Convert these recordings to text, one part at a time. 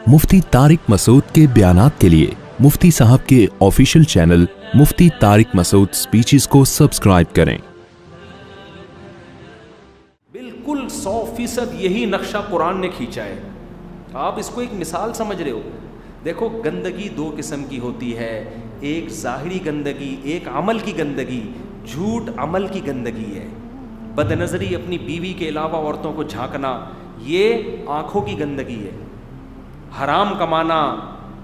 مفتی طارق مسعود کے بیانات کے لیے مفتی صاحب کے آفیشیل چینل مفتی طارق مسعود سپیچز کو سبسکرائب کریں۔ بالکل 100% یہی نقشہ قرآن نے کھینچا ہے۔ آپ اس کو ایک مثال سمجھ رہے ہو؟ دیکھو، گندگی دو قسم کی ہوتی ہے، ایک ظاہری گندگی، ایک عمل کی گندگی۔ جھوٹ عمل کی گندگی ہے، بد نظری، اپنی بیوی کے علاوہ عورتوں کو جھانکنا، یہ آنکھوں کی گندگی ہے۔ حرام کمانا،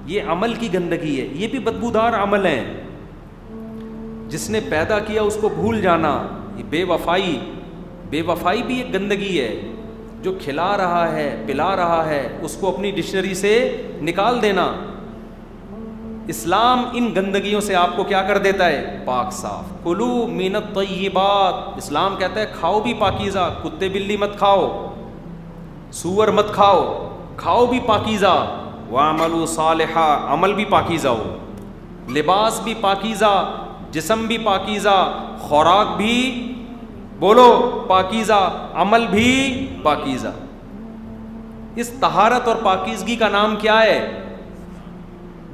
یہ عمل کی گندگی ہے، یہ بھی بدبودار عمل ہیں۔ جس نے پیدا کیا اس کو بھول جانا، یہ بے وفائی بھی ایک گندگی ہے۔ جو کھلا رہا ہے، پلا رہا ہے، اس کو اپنی ڈکشنری سے نکال دینا۔ اسلام ان گندگیوں سے آپ کو کیا کر دیتا ہے؟ پاک صاف۔ کلو من الطیبات، اسلام کہتا ہے کھاؤ بھی پاکیزہ، کتے بلی مت کھاؤ، سور مت کھاؤ، کھاؤ بھی پاکیزہ۔ وَاعْمَلُوا صَالِحًا، عمل بھی پاکیزہ ہو، لباس بھی پاکیزہ، جسم بھی پاکیزہ، خوراک بھی بولو پاکیزہ، عمل بھی پاکیزہ۔ اس طہارت اور پاکیزگی کا نام کیا ہے؟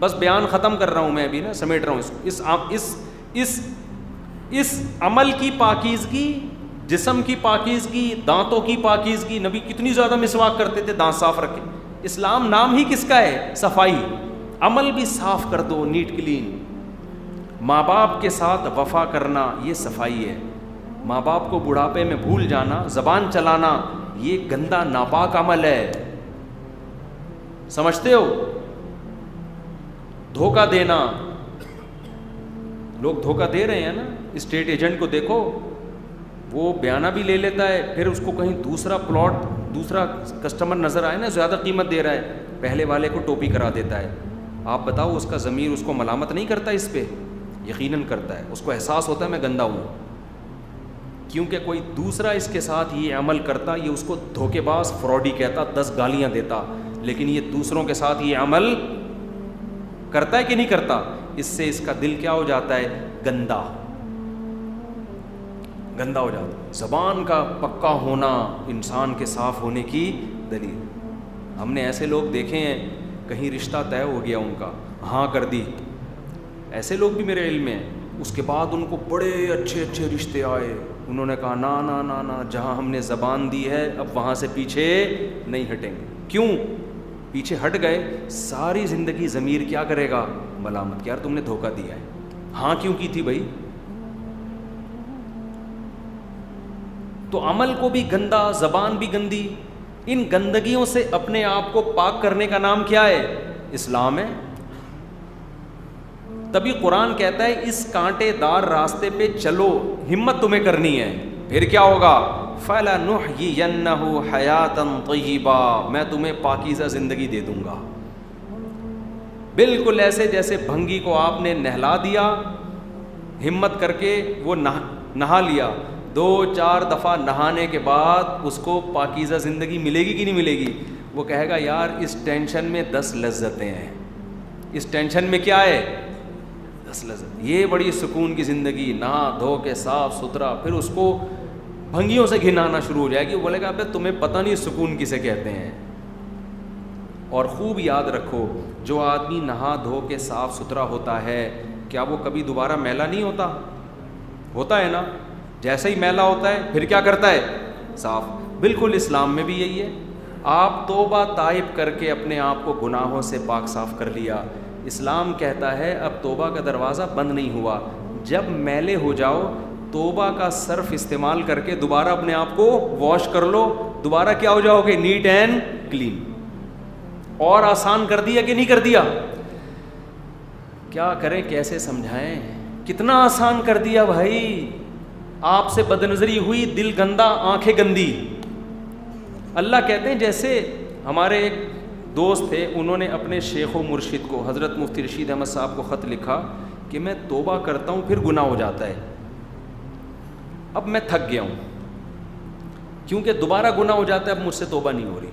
بس بیان ختم کر رہا ہوں میں ابھی نا، سمیٹ رہا ہوں اس عمل کی پاکیزگی، جسم کی پاکیزگی، دانتوں کی پاکیزگی۔ نبی کتنی زیادہ مسواک کرتے تھے، دانت صاف رکھے۔ اسلام نام ہی کس کا ہے؟ صفائی۔ عمل بھی صاف کر دو، نیٹ کلین۔ ماں باپ کے ساتھ وفا کرنا، یہ صفائی ہے۔ ماں باپ کو بڑھاپے میں بھول جانا، زبان چلانا، یہ گندا ناپاک عمل ہے۔ سمجھتے ہو؟ دھوکہ دینا، لوگ دھوکہ دے رہے ہیں نا۔ اسٹیٹ ایجنٹ کو دیکھو، وہ بیانہ بھی لے لیتا ہے، پھر اس کو کہیں دوسرا پلاٹ، دوسرا کسٹمر نظر آئے نا زیادہ قیمت دے رہا ہے، پہلے والے کو ٹوپی کرا دیتا ہے۔ آپ بتاؤ، اس کا ضمیر اس کو ملامت نہیں کرتا اس پہ؟ یقیناً کرتا ہے۔ اس کو احساس ہوتا ہے میں گندا ہوں، کیونکہ کوئی دوسرا اس کے ساتھ یہ عمل کرتا، یہ اس کو دھوکے باز، فراڈی کہتا، 10 گالیاں دیتا، لیکن یہ دوسروں کے ساتھ یہ عمل کرتا ہے کہ نہیں کرتا؟ اس سے اس کا دل کیا ہو جاتا ہے؟ گندا ہو جاتا ہے۔ زبان کا پکا ہونا انسان کے صاف ہونے کی دلیل۔ ہم نے ایسے لوگ دیکھے ہیں، کہیں رشتہ طے ہو گیا ان کا، ہاں کر دی، ایسے لوگ بھی میرے علم میں ہیں۔ اس کے بعد ان کو بڑے اچھے رشتے آئے، انہوں نے کہا نا نا نا نا، جہاں ہم نے زبان دی ہے اب وہاں سے پیچھے نہیں ہٹیں گے۔ کیوں پیچھے ہٹ گئے؟ ساری زندگی ضمیر کیا کرے گا؟ ملامت کہ یار تم نے دھوکہ دیا ہے، ہاں کیوں کی تھی بھائی؟ تو عمل کو بھی گندا، زبان بھی گندی، ان گندگیوں سے اپنے آپ کو پاک کرنے کا نام کیا ہے؟ اسلام ہے۔ تبھی قرآن کہتا ہے اس کانٹے دار راستے پہ چلو، ہمت تمہیں کرنی ہے، پھر کیا ہوگا؟ فَلَنُحْيِيَنَّهُ حَيَاةً طَيِّبَةً، میں تمہیں پاکیزہ زندگی دے دوں گا۔ بالکل ایسے جیسے بھنگی کو آپ نے نہلا دیا، ہمت کر کے وہ نہا لیا، 2-4 دفعہ نہانے کے بعد اس کو پاکیزہ زندگی ملے گی کہ نہیں ملے گی؟ وہ کہے گا یار اس ٹینشن میں 10 لذتیں ہیں، اس ٹینشن میں کیا ہے؟ 10 لذت۔ یہ بڑی سکون کی زندگی، نہا دھو کے صاف ستھرا، پھر اس کو بھنگیوں سے گھنانا شروع ہو جائے گی، وہ بولے گا ابے تمہیں پتہ نہیں سکون کسے کہتے ہیں۔ اور خوب یاد رکھو، جو آدمی نہا دھو کے صاف ستھرا ہوتا ہے، کیا وہ کبھی دوبارہ میلا نہیں ہوتا؟ ہوتا ہے نا؟ جیسے ہی میلا ہوتا ہے پھر کیا کرتا ہے؟ صاف۔ بالکل اسلام میں بھی یہی ہے۔ آپ توبہ تائب کر کے اپنے آپ کو گناہوں سے پاک صاف کر لیا، اسلام کہتا ہے اب توبہ کا دروازہ بند نہیں ہوا، جب میلے ہو جاؤ توبہ کا صرف استعمال کر کے دوبارہ اپنے آپ کو واش کر لو، دوبارہ کیا ہو جاؤ گے؟ Neat and clean. اور آسان کر دیا کہ نہیں کر دیا؟ کیا کریں، کیسے سمجھائیں؟ کتنا آسان کر دیا بھائی۔ آپ سے بد نظری ہوئی، دل گندا، آنکھیں گندی۔ اللہ کہتے ہیں، جیسے ہمارے ایک دوست تھے، انہوں نے اپنے شیخ و مرشد کو، حضرت مفتی رشید احمد صاحب کو خط لکھا کہ میں توبہ کرتا ہوں پھر گناہ ہو جاتا ہے، اب میں تھک گیا ہوں، کیونکہ دوبارہ گناہ ہو جاتا ہے، اب مجھ سے توبہ نہیں ہو رہی۔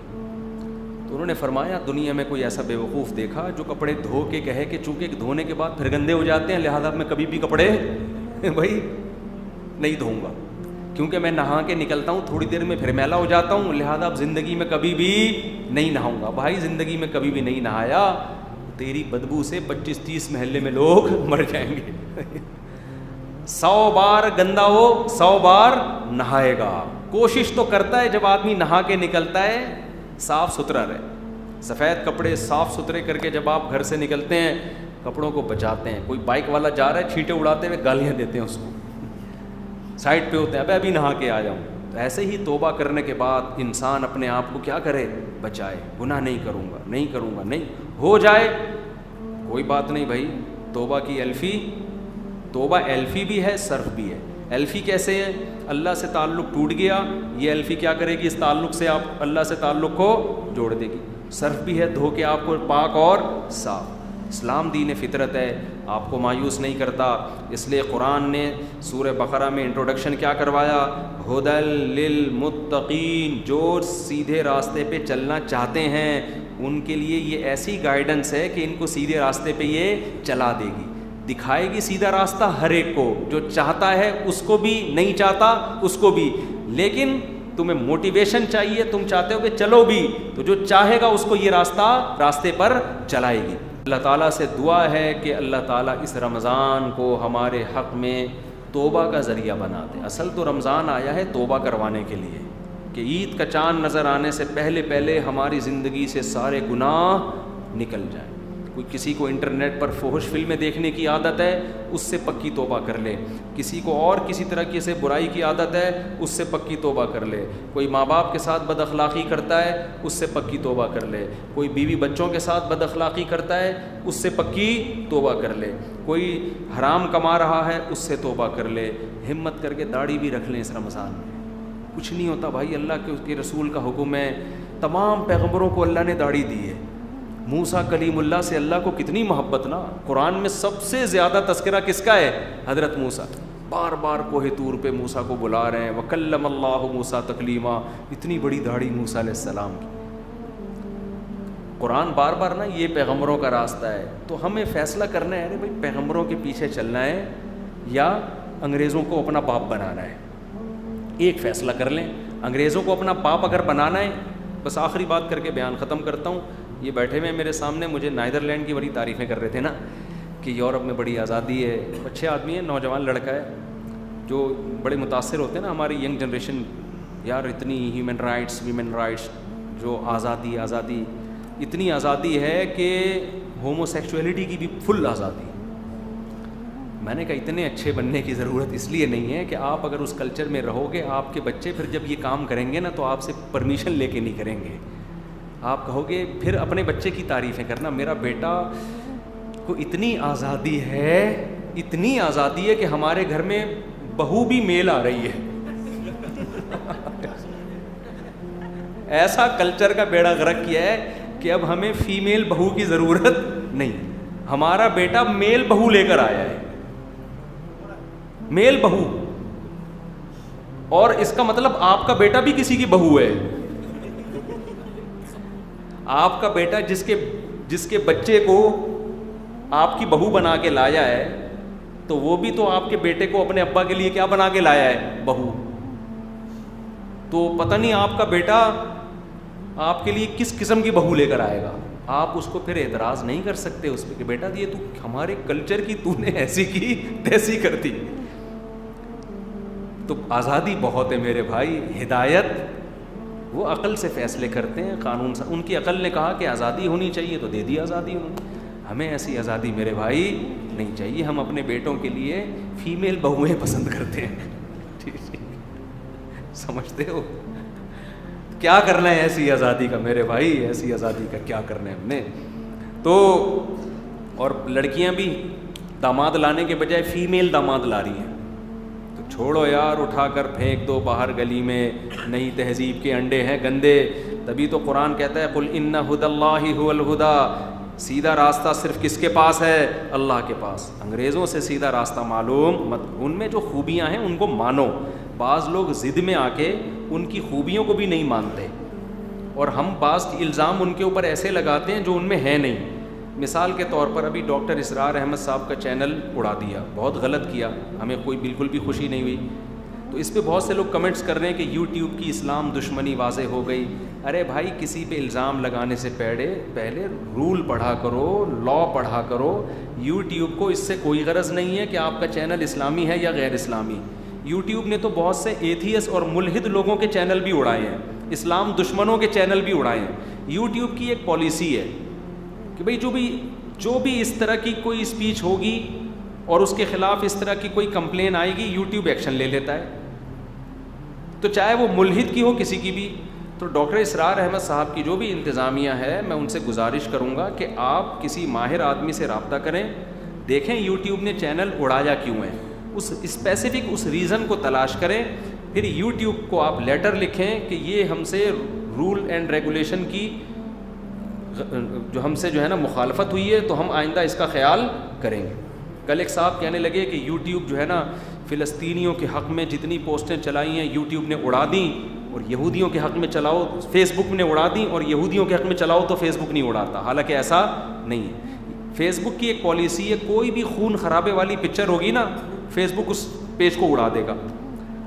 تو انہوں نے فرمایا دنیا میں کوئی ایسا بے وقوف دیکھا جو کپڑے دھو کے کہے کہ چونکہ دھونے کے بعد پھر گندے ہو جاتے ہیں لہذا میں کبھی بھی کپڑے بھائی نہیں دھوؤں گا، کیونکہ میں نہا کے نکلتا ہوں تھوڑی دیر میں پھر میلا ہو جاتا ہوں, لہذا اب زندگی میں کبھی بھی نہیں نہاؤں گا. بھائی زندگی میں کبھی بھی نہیں نہایا, تیری بدبو سے 25-30 محلے میں لوگ مر جائیں گے. 100 بار گندا ہو 100 بار نہائے گا. کوشش تو کرتا ہے جب آدمی نہا کے نکلتا ہے صاف ستھرا رہے, سفید کپڑے صاف ستھرے کر کے جب آپ گھر سے نکلتے ہیں کپڑوں کو بچاتے ہیں. کوئی بائک والا جا رہا ہے چھینٹے اڑاتے ہوئے گالیاں دیتے ہیں اس کو, سائڈ پہ ہوتے ہیں, ابھی نہا کے آ جاؤں. ایسے ہی توبہ کرنے کے بعد انسان اپنے آپ کو کیا کرے, بچائے. گناہ نہیں کروں گا, نہیں کروں گا, نہیں ہو جائے کوئی بات نہیں بھائی. توبہ کی ایلفی, توبہ ایلفی بھی ہے صرف بھی ہے. ایلفی کیسے ہے, اللہ سے تعلق ٹوٹ گیا, یہ ایلفی کیا کرے گی, اس تعلق سے آپ اللہ سے تعلق کو جوڑ دے گی. صرف بھی ہے, دھو کے آپ کو پاک اور صاف. اسلام دین فطرت ہے, آپ کو مایوس نہیں کرتا. اس لیے قرآن نے سورہ بقرہ میں انٹروڈکشن کیا کروایا, ہدی للمتقین, جو سیدھے راستے پہ چلنا چاہتے ہیں ان کے لیے یہ ایسی گائیڈنس ہے کہ ان کو سیدھے راستے پہ یہ چلا دے گی, دکھائے گی سیدھا راستہ ہر ایک کو, جو چاہتا ہے اس کو بھی, نہیں چاہتا اس کو بھی. لیکن تمہیں موٹیویشن چاہیے, تم چاہتے ہو کہ چلو بھی, تو جو چاہے گا اس کو یہ راستے پر چلائے گی. اللہ تعالیٰ سے دعا ہے کہ اللہ تعالیٰ اس رمضان کو ہمارے حق میں توبہ کا ذریعہ بنا دے. اصل تو رمضان آیا ہے توبہ کروانے کے لیے, کہ عید کا چاند نظر آنے سے پہلے ہماری زندگی سے سارے گناہ نکل جائیں. کوئی کسی کو انٹرنیٹ پر فحش فلمیں دیکھنے کی عادت ہے, اس سے پکی توبہ کر لے. کسی کو اور کسی طرح کی سے برائی کی عادت ہے, اس سے پکی توبہ کر لے. کوئی ماں باپ کے ساتھ بد اخلاقی کرتا ہے, اس سے پکی توبہ کر لے. کوئی بیوی بچوں کے ساتھ بد اخلاقی کرتا ہے, اس سے پکی توبہ کر لے. کوئی حرام کما رہا ہے, اس سے توبہ کر لے. ہمت کر کے داڑھی بھی رکھ لیں اس رمضان میں. کچھ نہیں ہوتا بھائی, اللہ کے اس کے رسول کا حکم ہے. تمام پیغمبروں کو اللہ نے داڑھی دی ہے. موسیٰ کلیم اللہ سے اللہ کو کتنی محبت نا. قرآن میں سب سے زیادہ تذکرہ کس کا ہے, حضرت موسیٰ. بار بار کوہ طور پہ موسیٰ کو بلا رہے ہیں, وَكَلَّمَ اللَّهُ مُوسَىٰ تَكْلِيمًا. اتنی بڑی داڑھی موسیٰ علیہ السلام کی. قرآن بار بار نا یہ پیغمبروں کا راستہ ہے. تو ہمیں فیصلہ کرنا ہے, ارے بھائی پیغمبروں کے پیچھے چلنا ہے یا انگریزوں کو اپنا باپ بنانا ہے. ایک فیصلہ کر لیں. انگریزوں کو اپنا باپ اگر بنانا ہے, بس آخری بات کر کے بیان ختم کرتا ہوں. یہ بیٹھے ہوئے میرے سامنے مجھے نیدرلینڈ کی بڑی تعریفیں کر رہے تھے نا, کہ یورپ میں بڑی آزادی ہے. اچھے آدمی ہیں, نوجوان لڑکا ہے, جو بڑے متاثر ہوتے ہیں نا ہماری ینگ جنریشن, یار اتنی ہیومن رائٹس, ویمن رائٹس, جو آزادی, اتنی آزادی ہے کہ ہومو سیکچولیٹی کی بھی فل آزادی. میں نے کہا اتنے اچھے بننے کی ضرورت اس لیے نہیں ہے کہ آپ اگر اس کلچر میں رہو گے, آپ کے بچے پھر جب یہ کام کریں گے نا تو آپ سے پرمیشن لے کے نہیں کریں گے. آپ کہو گے, پھر اپنے بچے کی تعریفیں کرنا, میرا بیٹا کو اتنی آزادی ہے کہ ہمارے گھر میں بہو بھی میل آ رہی ہے. ایسا کلچر کا بیڑا غرق کیا ہے کہ اب ہمیں فیمیل بہو کی ضرورت نہیں. ہمارا بیٹا میل بہو لے کر آیا ہے, میل بہو. اور اس کا مطلب آپ کا بیٹا بھی کسی کی بہو ہے. آپ کا بیٹا جس کے بچے کو آپ کی بہو بنا کے لایا ہے, تو وہ بھی تو آپ کے بیٹے کو اپنے ابا کے لیے کیا بنا کے لایا ہے, بہو. تو پتہ نہیں آپ کا بیٹا آپ کے لیے کس قسم کی بہو لے کر آئے گا. آپ اس کو پھر اعتراض نہیں کر سکتے اس پہ کہ بیٹا یہ تو ہمارے کلچر کی تو نے ایسی کی تیسی کر دی. تو آزادی بہت ہے میرے بھائی. ہدایت وہ عقل سے فیصلے کرتے ہیں, قانون سے. ان کی عقل نے کہا کہ آزادی ہونی چاہیے تو دے دی آزادی انہوں نے. ہمیں ایسی آزادی میرے بھائی نہیں چاہیے. ہم اپنے بیٹوں کے لیے فیمیل بہویں پسند کرتے ہیں. سمجھتے ہو کیا کرنا ہے ایسی آزادی کا میرے بھائی, ایسی آزادی کا کیا کرنا ہے ہم نے. تو اور لڑکیاں بھی داماد لانے کے بجائے فیمیل داماد لا رہی ہیں. تو چھوڑو یار, اٹھا کر پھینک دو باہر گلی میں. نئی تہذیب کے انڈے ہیں گندے. تبھی تو قرآن کہتا ہے قل ان ھدی اللہ ھو الھدی. سیدھا راستہ صرف کس کے پاس ہے, اللہ کے پاس. انگریزوں سے سیدھا راستہ معلوم مت. ان میں جو خوبیاں ہیں ان کو مانو. بعض لوگ ضد میں آ کے ان کی خوبیوں کو بھی نہیں مانتے, اور ہم بعض الزام ان کے اوپر ایسے لگاتے ہیں جو ان میں ہے نہیں. مثال کے طور پر ابھی ڈاکٹر اسرار احمد صاحب کا چینل اڑا دیا, بہت غلط کیا, ہمیں کوئی بالکل بھی خوشی نہیں ہوئی. تو اس پہ بہت سے لوگ کمنٹس کر رہے ہیں کہ یوٹیوب کی اسلام دشمنی واضح ہو گئی. ارے بھائی کسی پہ الزام لگانے سے پہلے رول پڑھا کرو, لا پڑھا کرو. یوٹیوب کو اس سے کوئی غرض نہیں ہے کہ آپ کا چینل اسلامی ہے یا غیر اسلامی. یوٹیوب نے تو بہت سے ایتھیس اور ملحد لوگوں کے چینل بھی اڑائے ہیں, اسلام دشمنوں کے چینل بھی اڑائے ہیں. یوٹیوب کی ایک پالیسی ہے کہ بھئی جو بھی اس طرح کی کوئی اسپیچ ہوگی اور اس کے خلاف اس طرح کی کوئی کمپلین آئے گی, یوٹیوب ایکشن لے لیتا ہے. تو چاہے وہ ملحد کی ہو کسی کی بھی. تو ڈاکٹر اسرار احمد صاحب کی جو بھی انتظامیہ ہے, میں ان سے گزارش کروں گا کہ آپ کسی ماہر آدمی سے رابطہ کریں, دیکھیں یوٹیوب نے چینل اڑایا کیوں ہے, اس اسپیسیفک اس ریزن کو تلاش کریں. پھر یوٹیوب کو آپ لیٹر لکھیں کہ یہ ہم سے رول اینڈ ریگولیشن کی جو ہم سے جو ہے نا مخالفت ہوئی ہے, تو ہم آئندہ اس کا خیال کریں گے. کل ایک صاحب کہنے لگے کہ یوٹیوب جو ہے نا فلسطینیوں کے حق میں جتنی پوسٹیں چلائی ہیں یوٹیوب نے اڑا دیں, اور یہودیوں کے حق میں چلاؤ فیس بک نے اڑا دیں, اور یہودیوں کے حق میں چلاؤ تو فیس بک نہیں اڑاتا. حالانکہ ایسا نہیں ہے. فیس بک کی ایک پالیسی ہے, کوئی بھی خون خرابے والی پکچر ہوگی نا, فیس بک اس پیج کو اڑا دے گا.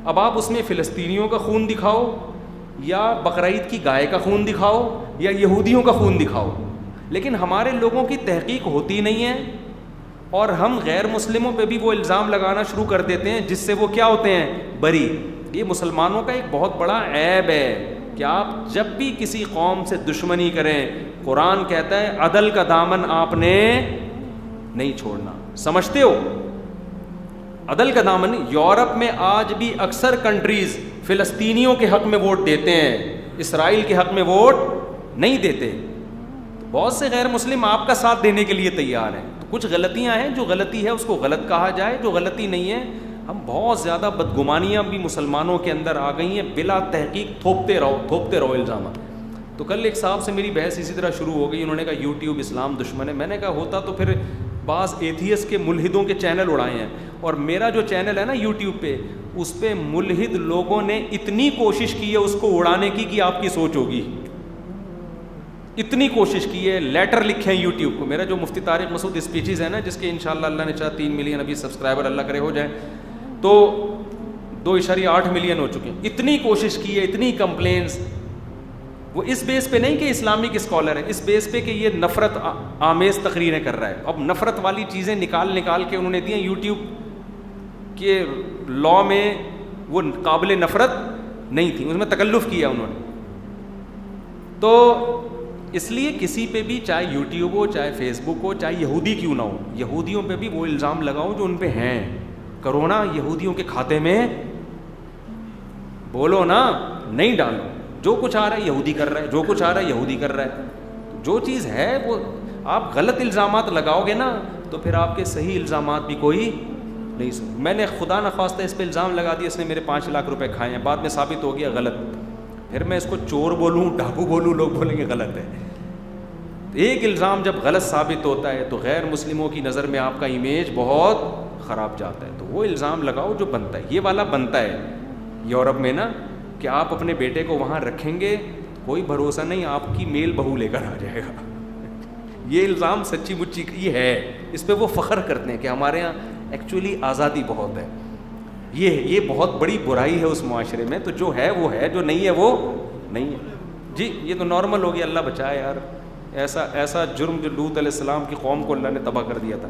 اب آپ اس میں فلسطینیوں کا خون دکھاؤ, یا بقرعید کی گائے کا خون دکھاؤ, یا یہودیوں کا خون دکھاؤ, لیکن ہمارے لوگوں کی تحقیق ہوتی نہیں ہے, اور ہم غیر مسلموں پہ بھی وہ الزام لگانا شروع کر دیتے ہیں جس سے وہ کیا ہوتے ہیں, بری. یہ مسلمانوں کا ایک بہت بڑا عیب ہے کہ آپ جب بھی کسی قوم سے دشمنی کریں, قرآن کہتا ہے عدل کا دامن آپ نے نہیں چھوڑنا. سمجھتے ہو عدل کا دامن. یورپ میں آج بھی اکثر کنٹریز فلسطینیوں کے حق میں ووٹ دیتے ہیں, اسرائیل کے حق میں ووٹ نہیں دیتے. بہت سے غیر مسلم آپ کا ساتھ دینے کے لیے تیار ہیں. تو کچھ غلطیاں ہیں, جو غلطی ہے اس کو غلط کہا جائے, جو غلطی نہیں ہے. ہم بہت زیادہ بدگمانیاں بھی مسلمانوں کے اندر آ گئی ہیں, بلا تحقیق تھوپتے رہو الزامات. تو کل ایک صاحب سے میری بحث اسی طرح شروع ہو گئی, انہوں نے کہا یوٹیوب اسلام دشمن ہے. میں نے کہا ہوتا تو پھر بعض ایتھیس کے ملحدوں کے چینل اڑائے ہیں, اور میرا جو چینل ہے نا یوٹیوب پہ, اس پہ ملحد لوگوں نے اتنی کوشش کی ہے اس کو اڑانے کی کہ آپ کی سوچ ہوگی, اتنی کوشش کی ہے. لیٹر لکھے ہیں یوٹیوب کو. میرا جو مفتی طارق مسعود اسپیچز ہے نا, جس کے انشاءاللہ اللہ نے چاہا 3 ملین ابھی سبسکرائبر اللہ کرے ہو جائیں, تو 2.8 ملین ہو چکے ہیں. اتنی کوشش کی ہے, اتنی کمپلینز. وہ اس بیس پہ نہیں کہ اسلامک اسکالر ہے, اس بیس پہ کہ یہ نفرت آمیز تقریریں کر رہا ہے. اب نفرت والی چیزیں نکال کے انہوں نے دی ہیں. یوٹیوب کے لا میں وہ قابل نفرت نہیں تھی, اس میں تکلف کیا انہوں نے. تو اس لیے کسی پہ بھی, چاہے یوٹیوب ہو, چاہے فیس بک ہو, چاہے یہودی کیوں نہ ہو, یہودیوں پہ بھی وہ الزام لگاؤ جو ان پہ ہیں. کرونا یہودیوں کے کھاتے میں بولو نا, نہیں ڈالو. جو کچھ آ رہا ہے یہودی کر رہا ہے, جو کچھ آ رہا ہے یہودی کر رہا ہے. جو چیز ہے وہ آپ غلط الزامات لگاؤ گے نا, تو پھر آپ کے صحیح الزامات بھی کوئی نہیں سن. میں نے خدا نخواستہ اس پہ الزام لگا دیا, اس نے میرے 5 لاکھ روپے کھائے ہیں, بعد میں ثابت ہو گیا غلط. پھر میں اس کو چور بولوں, ڈاکو بولوں, لوگ بولیں گے غلط ہے. ایک الزام جب غلط ثابت ہوتا ہے تو غیر مسلموں کی نظر میں آپ کا امیج بہت خراب جاتا ہے. تو وہ الزام لگاؤ جو بنتا ہے. یہ والا بنتا ہے یورپ میں نا, کہ آپ اپنے بیٹے کو وہاں رکھیں گے, کوئی بھروسہ نہیں آپ کی میل بہو لے کر آ جائے گا. یہ الزام سچی مچی یہ ہے, اس پہ وہ فخر کرتے ہیں کہ ہمارے یہاں ایکچولی آزادی بہت ہے. یہ بہت بڑی برائی ہے اس معاشرے میں. تو جو ہے وہ ہے, جو نہیں ہے وہ نہیں ہے. جی یہ تو نارمل ہو گیا, اللہ بچائے یار. ایسا جرم جو لوط علیہ السلام کی قوم کو اللہ نے تباہ کر دیا تھا.